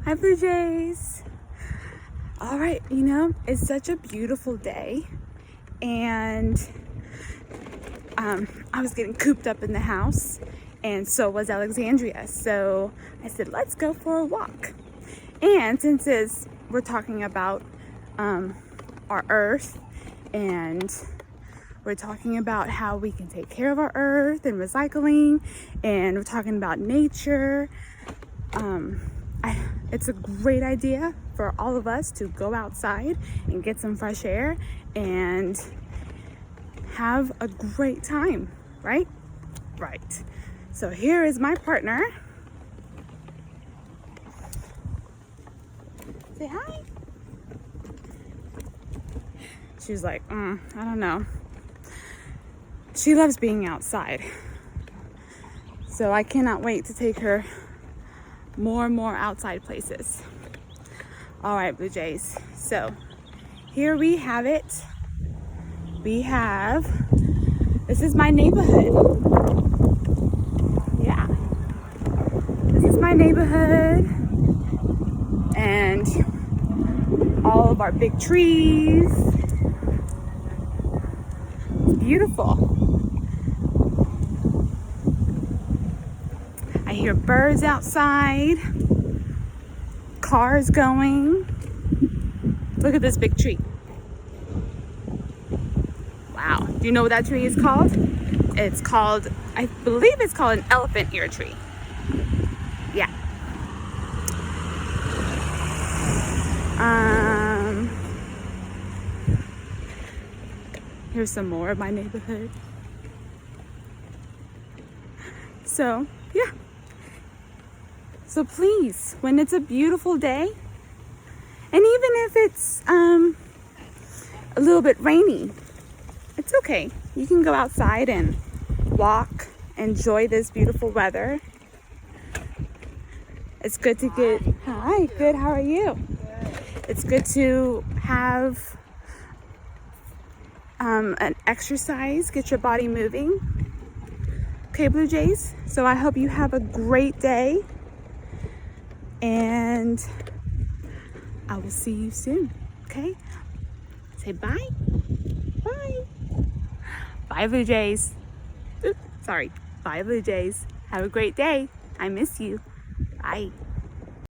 Hi, Blue Jays. All right, it's such a beautiful day, and I was getting cooped up in the house, and so was Alexandria. So I said, let's go for a walk. And since we're talking about our earth, and we're talking about how we can take care of our earth and recycling, and we're talking about nature, it's a great idea for all of us to go outside and get some fresh air and have a great time, right? Right. So here is my partner. Say hi. She's like, I don't know. She loves being outside. So I cannot wait to take her more and more outside places. All right, Blue Jays. So here we have it. This is my neighborhood. Yeah. This is my neighborhood. And all of our big trees. It's beautiful. I hear birds outside, cars going. Look at this big tree. Wow. Do you know what that tree is called? I believe it's called an elephant ear tree. Yeah. Here's some more of my neighborhood. So, yeah. So please, when it's a beautiful day, and even if it's a little bit rainy, it's okay. You can go outside and walk, enjoy this beautiful weather. It's good to get, hi, good, how are you? It's good to have an exercise, get your body moving. Okay, Blue Jays, so I hope you have a great day, and I will see you soon, okay? Say bye. Bye. Bye, Blue Jays. Oops, sorry. Bye, Blue Jays. Have a great day. I miss you. Bye.